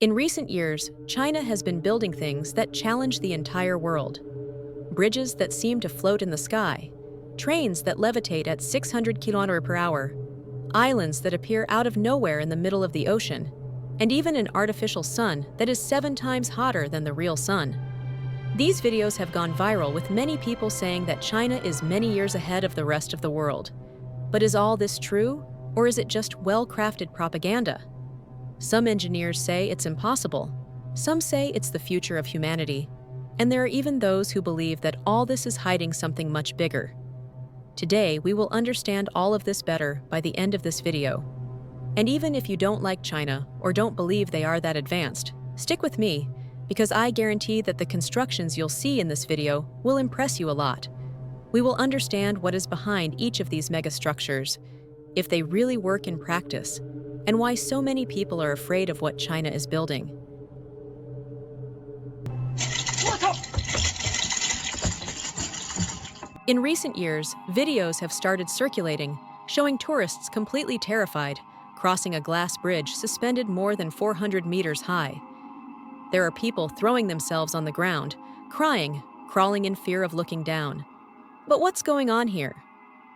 In recent years, China has been building things that challenge the entire world. Bridges that seem to float in the sky, trains that levitate at 600 km per hour, islands that appear out of nowhere in the middle of the ocean, and even an artificial sun that is 7 times hotter than the real sun. These videos have gone viral, with many people saying that China is many years ahead of the rest of the world. But is all this true, or is it just well-crafted propaganda? Some engineers say it's impossible. Some say it's the future of humanity. And there are even those who believe that all this is hiding something much bigger. Today, we will understand all of this better by the end of this video. And even if you don't like China or don't believe they are that advanced, stick with me, because I guarantee that the constructions you'll see in this video will impress you a lot. We will understand what is behind each of these megastructures, if they really work in practice, and why so many people are afraid of what China is building. In recent years, videos have started circulating, showing tourists completely terrified, crossing a glass bridge suspended more than 400 meters high. There are people throwing themselves on the ground, crying, crawling in fear of looking down. But what's going on here?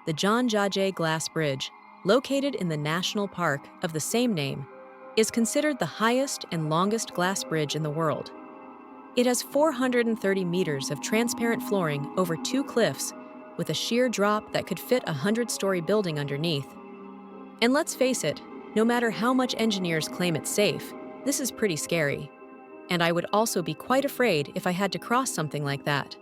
The Zhangjiajie Glass Bridge, located in the national park of the same name, is considered the highest and longest glass bridge in the world. It has 430 meters of transparent flooring over 2 cliffs, with a sheer drop that could fit a 100-story building underneath. And let's face it, no matter how much engineers claim it's safe, this is pretty scary. And I would also be quite afraid if I had to cross something like that.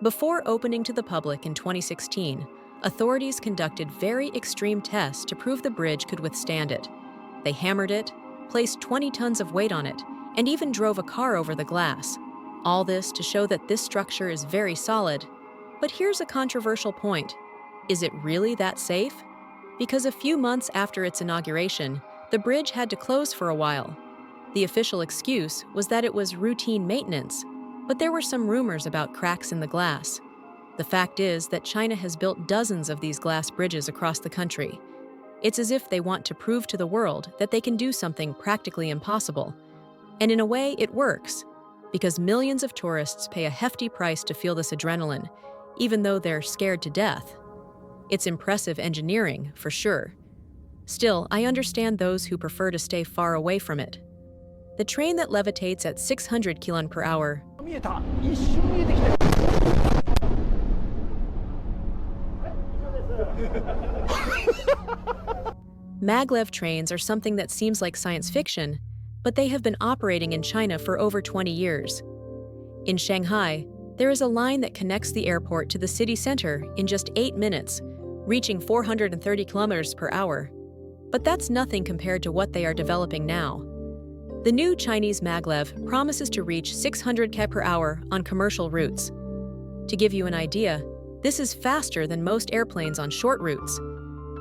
Before opening to the public in 2016, authorities conducted very extreme tests to prove the bridge could withstand it. They hammered it, placed 20 tons of weight on it, and even drove a car over the glass. All this to show that this structure is very solid. But here's a controversial point. Is it really that safe? Because a few months after its inauguration, the bridge had to close for a while. The official excuse was that it was routine maintenance, but there were some rumors about cracks in the glass. The fact is that China has built dozens of these glass bridges across the country. It's as if they want to prove to the world that they can do something practically impossible. And in a way, it works, because millions of tourists pay a hefty price to feel this adrenaline, even though they're scared to death. It's impressive engineering, for sure. Still, I understand those who prefer to stay far away from it. The train that levitates at 600 km per hour maglev trains are something that seems like science fiction, but they have been operating in China for over 20 years. In Shanghai, there is a line that connects the airport to the city center in just 8 minutes, reaching 430 kilometers per hour. But that's nothing compared to what they are developing now. The new Chinese maglev promises to reach 600 km per hour on commercial routes. To give you an idea, this is faster than most airplanes on short routes.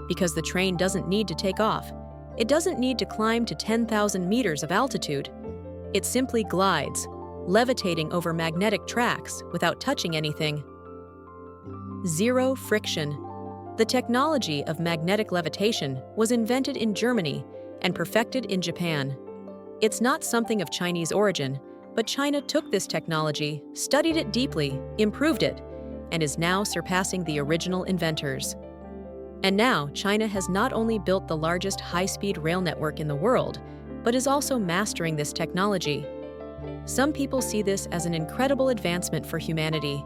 Because the train doesn't need to take off, it doesn't need to climb to 10,000 meters of altitude. It simply glides, levitating over magnetic tracks without touching anything. Zero friction. The technology of magnetic levitation was invented in Germany and perfected in Japan. It's not something of Chinese origin, but China took this technology, studied it deeply, improved it, and is now surpassing the original inventors. And now, China has not only built the largest high-speed rail network in the world, but is also mastering this technology. Some people see this as an incredible advancement for humanity.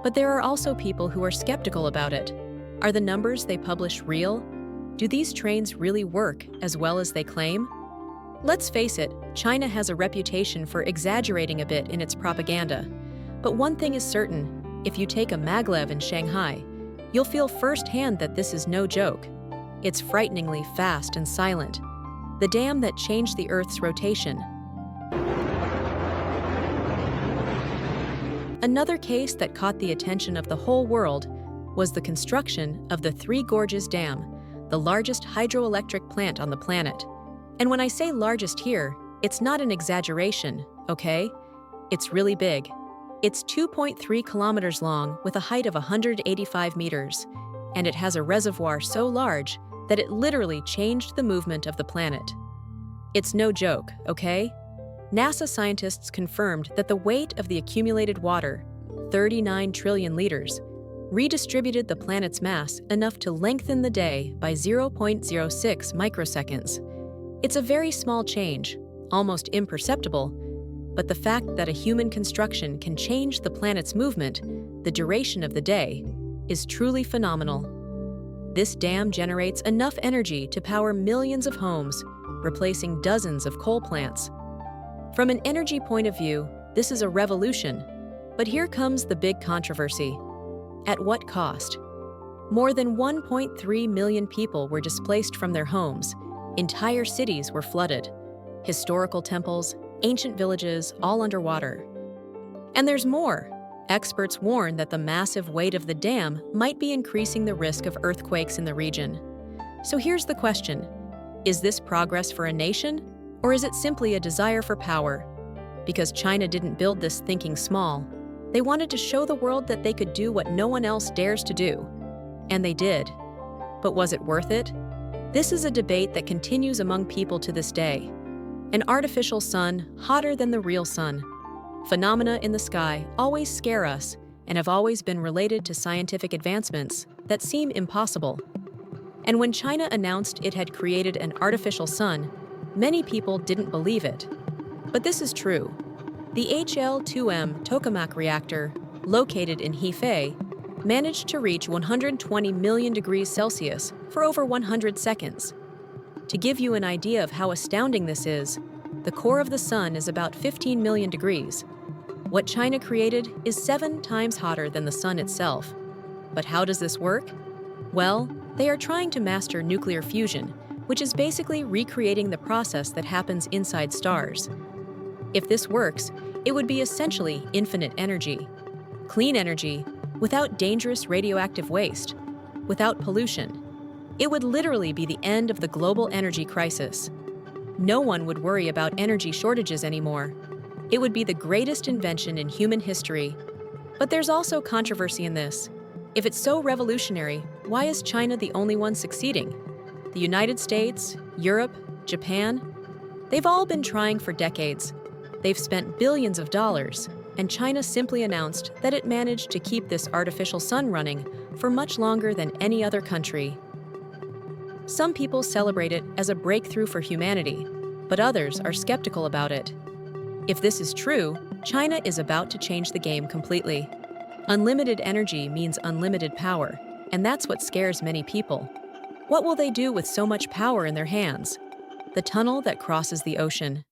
But there are also people who are skeptical about it. Are the numbers they publish real? Do these trains really work as well as they claim? Let's face it, China has a reputation for exaggerating a bit in its propaganda. But one thing is certain, if you take a maglev in Shanghai, you'll feel firsthand that this is no joke. It's frighteningly fast and silent. The dam that changed the Earth's rotation. Another case that caught the attention of the whole world was the construction of the Three Gorges Dam, the largest hydroelectric plant on the planet. And when I say largest here, it's not an exaggeration, okay? It's really big. It's 2.3 kilometers long with a height of 185 meters, and it has a reservoir so large that it literally changed the movement of the planet. It's no joke, okay? NASA scientists confirmed that the weight of the accumulated water, 39 trillion liters, redistributed the planet's mass enough to lengthen the day by 0.06 microseconds. It's a very small change, almost imperceptible, but the fact that a human construction can change the planet's movement, the duration of the day, is truly phenomenal. This dam generates enough energy to power millions of homes, replacing dozens of coal plants. From an energy point of view, this is a revolution. But here comes the big controversy. At what cost? More than 1.3 million people were displaced from their homes. Entire cities were flooded. Historical temples, ancient villages, all underwater. And there's more. Experts warn that the massive weight of the dam might be increasing the risk of earthquakes in the region. So here's the question. Is this progress for a nation, or is it simply a desire for power? Because China didn't build this thinking small. They wanted to show the world that they could do what no one else dares to do. And they did. But was it worth it? This is a debate that continues among people to this day. An artificial sun hotter than the real sun. Phenomena in the sky always scare us and have always been related to scientific advancements that seem impossible. And when China announced it had created an artificial sun, many people didn't believe it. But this is true. The HL-2M tokamak reactor, located in Hefei, managed to reach 120 million degrees Celsius for over 100 seconds. To give you an idea of how astounding this is, the core of the sun is about 15 million degrees. What China created is 7 times hotter than the sun itself. But how does this work? Well, they are trying to master nuclear fusion, which is basically recreating the process that happens inside stars. If this works, it would be essentially infinite energy. Clean energy, without dangerous radioactive waste, without pollution. It would literally be the end of the global energy crisis. No one would worry about energy shortages anymore. It would be the greatest invention in human history. But there's also controversy in this. If it's so revolutionary, why is China the only one succeeding? The United States, Europe, Japan, they've all been trying for decades. They've spent billions of dollars, and China simply announced that it managed to keep this artificial sun running for much longer than any other country. Some people celebrate it as a breakthrough for humanity, but others are skeptical about it. If this is true, China is about to change the game completely. Unlimited energy means unlimited power, and that's what scares many people. What will they do with so much power in their hands? The tunnel that crosses the ocean.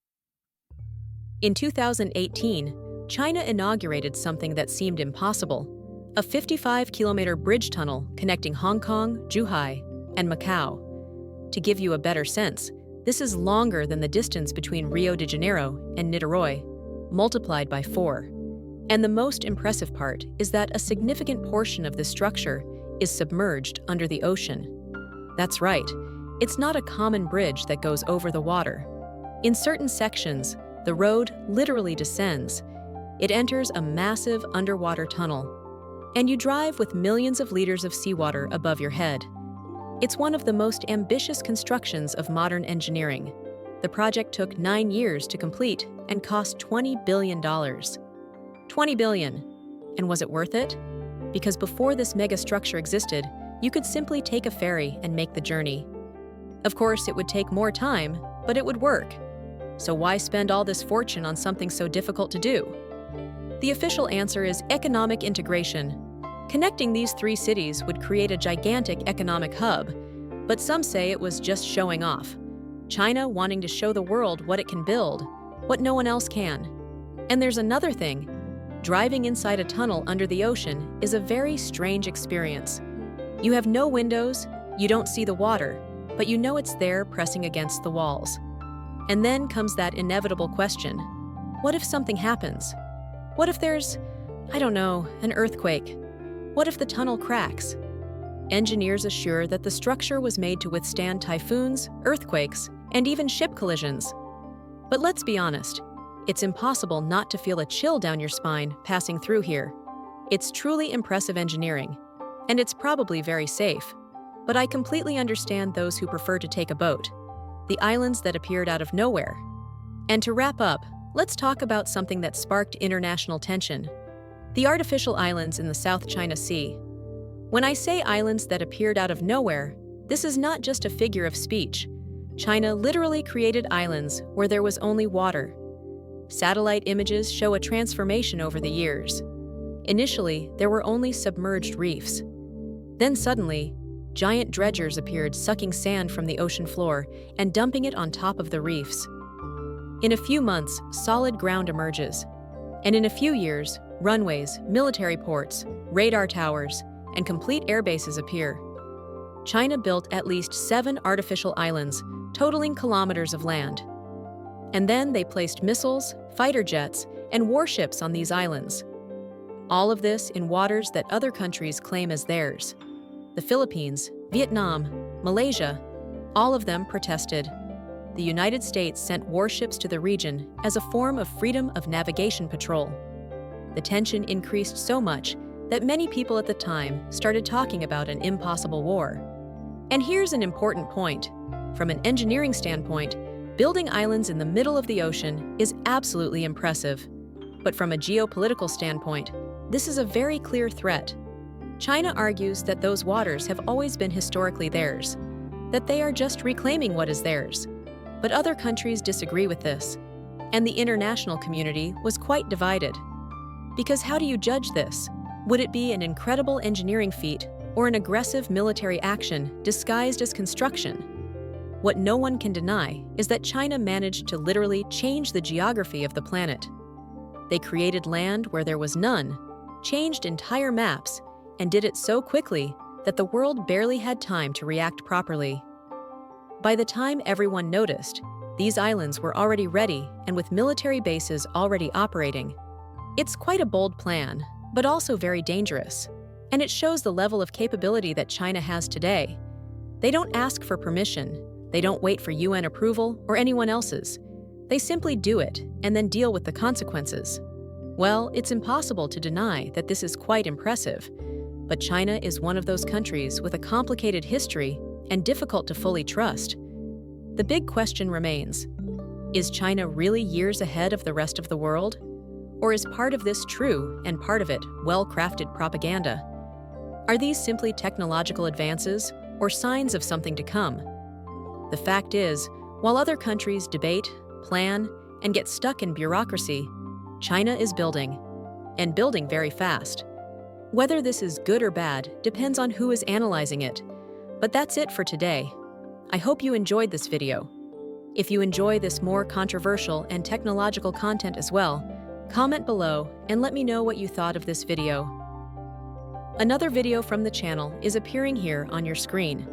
In 2018, China inaugurated something that seemed impossible: a 55-kilometer bridge tunnel connecting Hong Kong, Zhuhai, and Macau. To give you a better sense, this is longer than the distance between Rio de Janeiro and Niterói, multiplied by 4. And the most impressive part is that a significant portion of this structure is submerged under the ocean. That's right, it's not a common bridge that goes over the water. In certain sections, the road literally descends. It enters a massive underwater tunnel, and you drive with millions of liters of seawater above your head. It's one of the most ambitious constructions of modern engineering. The project took 9 years to complete and cost $20 billion. $20 billion. And was it worth it? Because before this mega structure existed, you could simply take a ferry and make the journey. Of course, it would take more time, but it would work. So why spend all this fortune on something so difficult to do? The official answer is economic integration. Connecting these 3 cities would create a gigantic economic hub, but some say it was just showing off. China wanting to show the world what it can build, what no one else can. And there's another thing. Driving inside a tunnel under the ocean is a very strange experience. You have no windows, you don't see the water, but you know it's there pressing against the walls. And then comes that inevitable question. What if something happens? What if there's, I don't know, an earthquake? What if the tunnel cracks? Engineers assure that the structure was made to withstand typhoons, earthquakes, and even ship collisions. But let's be honest, it's impossible not to feel a chill down your spine passing through here. It's truly impressive engineering, and it's probably very safe. But I completely understand those who prefer to take a boat. the islands that appeared out of nowhere. And to wrap up, let's talk about something that sparked international tension: the artificial islands in the South China Sea. When I say islands that appeared out of nowhere, this is not just a figure of speech. China literally created islands where there was only water. Satellite images show a transformation over the years. Initially, there were only submerged reefs. Then suddenly, giant dredgers appeared, sucking sand from the ocean floor and dumping it on top of the reefs. In a few months, solid ground emerges. And in a few years, runways, military ports, radar towers, and complete air bases appear. China built at least 7 artificial islands, totaling kilometers of land. And then they placed missiles, fighter jets, and warships on these islands. All of this in waters that other countries claim as theirs. The Philippines, Vietnam, Malaysia, all of them protested. The United States sent warships to the region as a form of freedom of navigation patrol. The tension increased so much that many people at the time started talking about an impossible war. And here's an important point. From an engineering standpoint, building islands in the middle of the ocean is absolutely impressive. But from a geopolitical standpoint, this is a very clear threat. China argues that those waters have always been historically theirs, that they are just reclaiming what is theirs. But other countries disagree with this, and the international community was quite divided. Because how do you judge this? Would it be an incredible engineering feat or an aggressive military action disguised as construction? What no one can deny is that China managed to literally change the geography of the planet. They created land where there was none, changed entire maps, and did it so quickly that the world barely had time to react properly. By the time everyone noticed, these islands were already ready and with military bases already operating. It's quite a bold plan, but also very dangerous. And it shows the level of capability that China has today. They don't ask for permission, they don't wait for UN approval or anyone else's. They simply do it and then deal with the consequences. Well, it's impossible to deny that this is quite impressive. But China is one of those countries with a complicated history and difficult to fully trust. The big question remains: is China really years ahead of the rest of the world? Or is part of this true and part of it well-crafted propaganda? Are these simply technological advances or signs of something to come? The fact is, while other countries debate, plan, and get stuck in bureaucracy, China is building, and building very fast. Whether this is good or bad depends on who is analyzing it. But that's it for today. I hope you enjoyed this video. If you enjoy this more controversial and technological content as well, comment below and let me know what you thought of this video. Another video from the channel is appearing here on your screen.